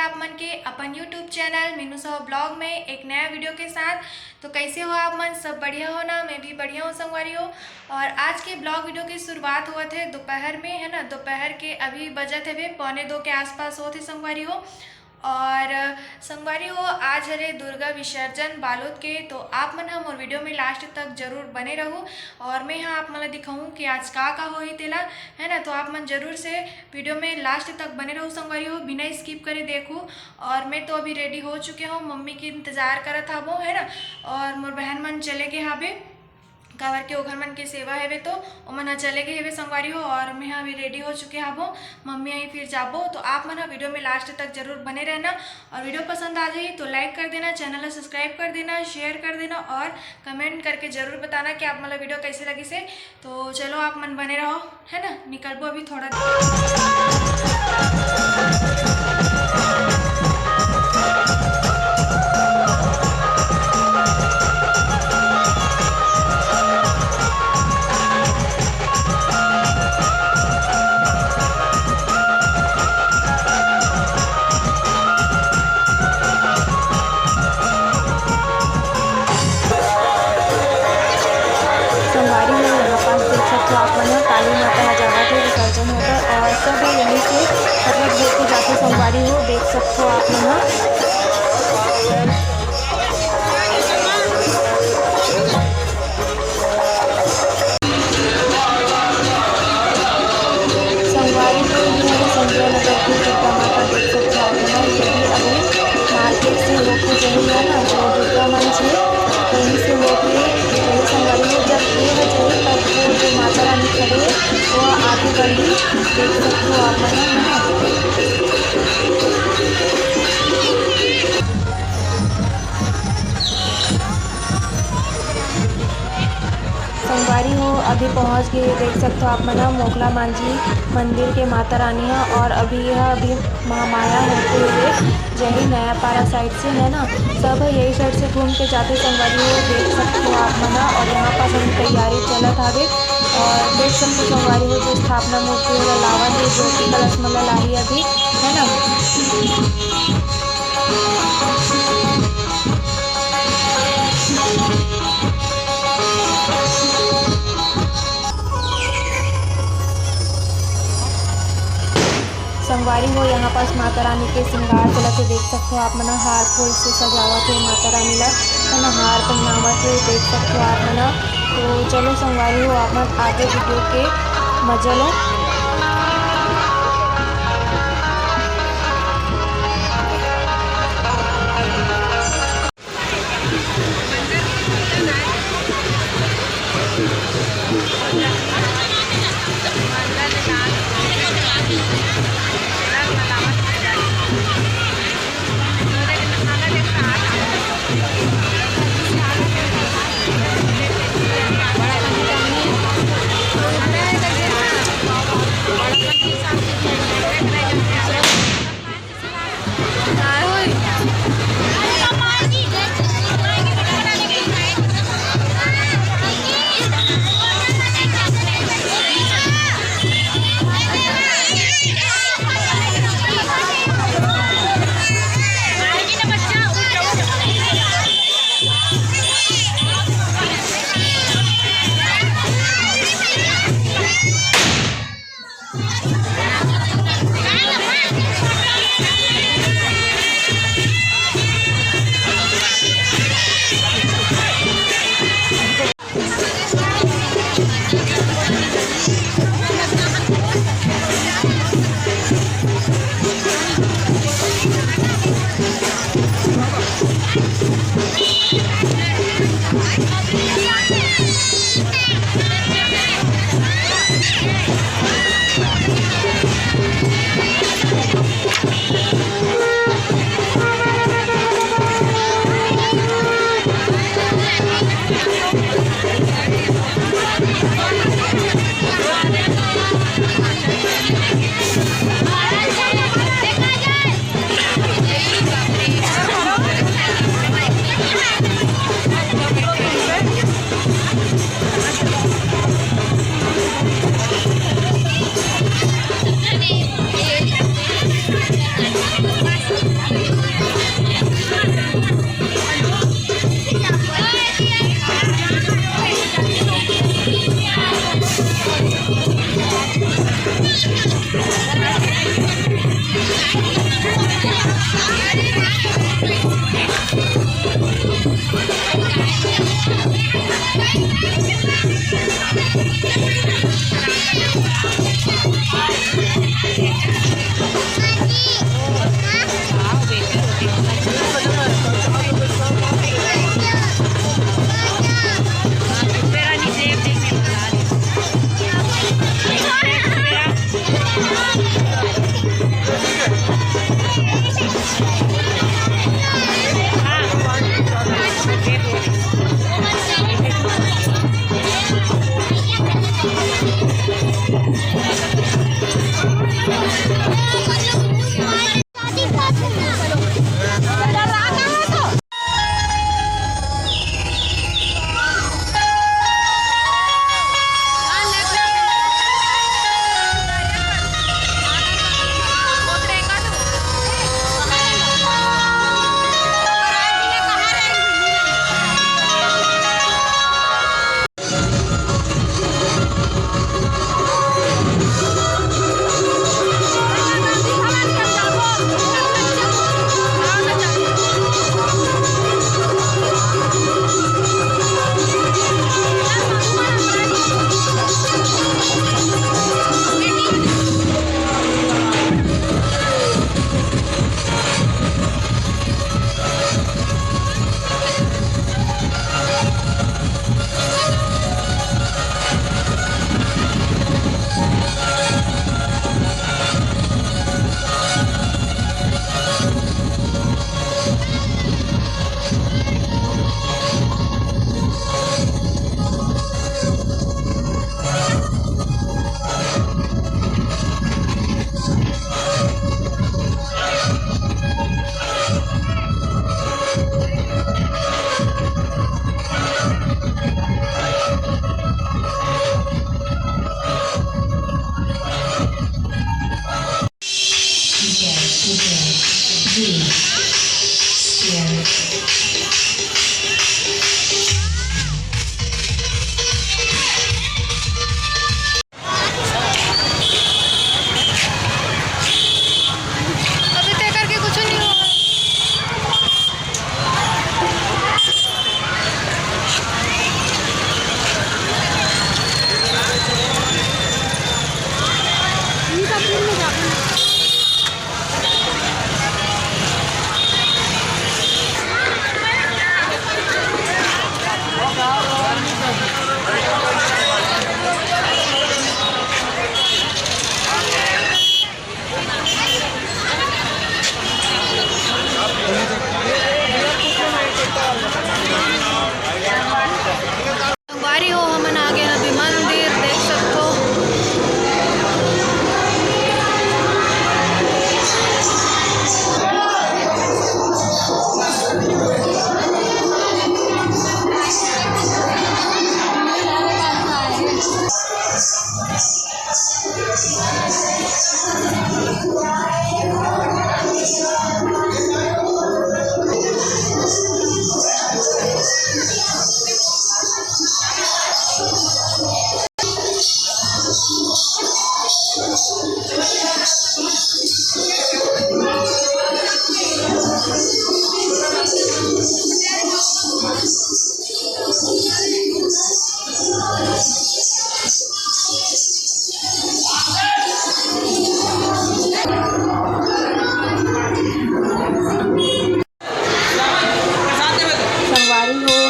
आप मन के अपन YouTube channel Meenu Sahu blog में एक नया वीडियो के साथ। तो कैसे हो आप मन? सब बढ़िया हो ना? मैं भी बढ़िया हूँ संगवारी हो। और आज के ब्लॉग वीडियो की शुरुआत हुआ थे दोपहर में, है ना। दोपहर के अभी बजट है 1:45 के आसपास होते संगवारी हो। और संगवारी हो आज हरे दुर्गा विसर्जन बालोद के। तो आप मन हम और वीडियो में लास्ट तक जरूर बने रहूँ और मैं यहाँ आप मन दिखाऊँ कि आज का हो ही तेला, है ना। तो आप मन जरूर से वीडियो में लास्ट तक बने रहूँ संगवारी हो, बिना स्किप करे देखूँ। और मैं तो अभी रेडी हो चुके हूँ, मम्मी की इंतज़ार करत हबो, है ना। और मोर बहन मन चले गए हाबे कावर के ओघर मन के सेवा हेवे, तो ओमन चले गए हेवे संगवारी हो। और मैं अभी रेडी हो चुके हबो, मम्मी आई फिर जाबो। तो आप मन वीडियो में लास्ट तक जरूर बने रहना। और वीडियो पसंद आ जाए तो लाइक कर देना, चैनल सब्सक्राइब कर देना, शेयर कर देना और कमेंट करके जरूर बताना कि आप मतलब वीडियो कैसे लगी से। तो चलो आप मन बने रहो, है ना। निकलबो अभी थोड़ा काली माता जावा के विसर्जन होगा और सब यहीं से मतलब देख के जाके संगवारी हो देख सकते हो आप लोग। संगवारी में संजय नगर की दुर्गा माता देख सकते हो आप लोग। ये भी अभी मार्केट से होके जाही है ना, जो दुर्गा मंच है वहीं से होके जाही संगवारी में। जब ये हो जाए तब वो जो माता रानी खड़े है वो आगे बढ़ी देख सकते हो आप लोग। संगवारी हो अभी पहुंच गए देख सकते हो आप मना मोगला मांझी मंदिर के माता रानी है। और अभी यह अभी महामाया होते हुए जही नया पारा साइड से, है ना। सब यही साइड से घूम के जाते संगवारी हो देख सकते हो आप मना। और यहाँ पास हम तैयारी चलत आगे और देख सकते हो संगवारी हो जो स्थापना मूर्ति वाला लावा है जो कि कलश मला लाही अभी, है ना। संगवारी हो यहाँ पास माता रानी के श्रृंगार चलते देख सकते हो आप मना। हार फूल से सजावट है माता रानी ला, है ना। हार पहनावत है देख सकते हो आप मना। तो चलो संगवारी हो आप मन आगे वीडियो के मजा लो।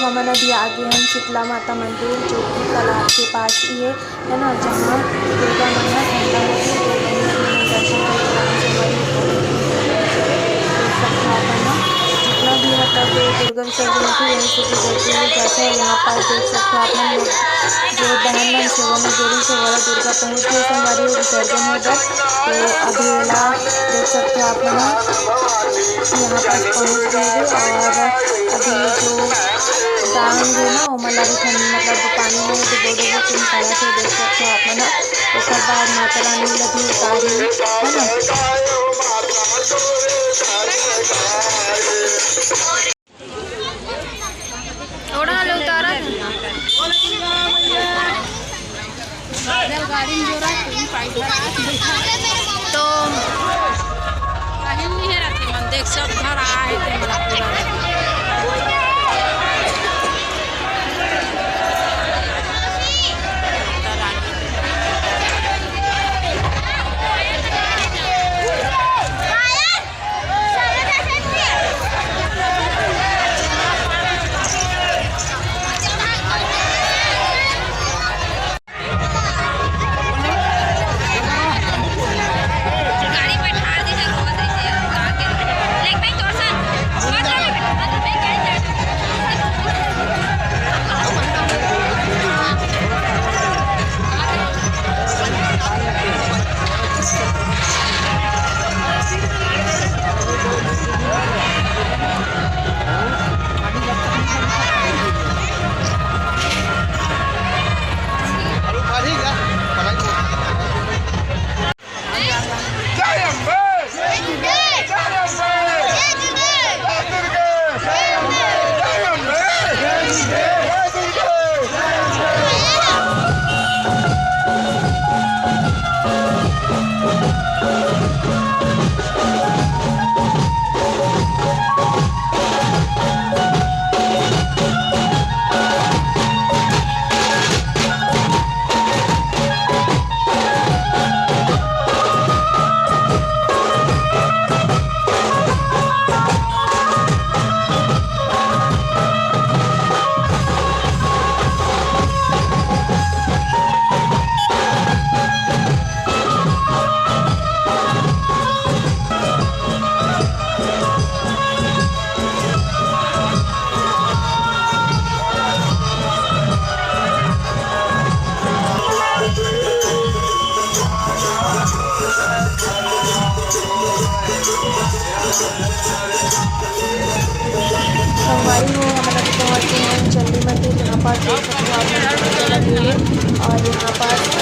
हमन अभी आगे हैं शीतला माता मंदिर, जो कि तालाब के पास ही है ना, जहाँ दुर्गा मैया ठंडा होती है। दर्शन जितना भी मतलब दुर्गा विसर्जन होती है यहीं से गुजरती है। जैसे यहाँ पर देख सकते हैं आप लोग, जो बहन मन सेवा में जोड़ी से वाला दुर्गा पहुँच गई संगवारी विसर्जन होगा। तो अभी वाला देख सकते हैं आप लोग यहाँ पर पहुँच गए और अभी जो डांग है ना वो मतलब ठंडी मतलब पानी में डुबो के निकाला थे, देख सकते हो आप लोग। उसके बाद माता रानी लगी उतारी है ना। थोड़ा हाल उतारा तो देख सब घर आए संगवारी हो हम लोग पहुँचे हैं चंडी मंदिर, जहाँ पर देख सकते हो आप लोग और यहाँ पर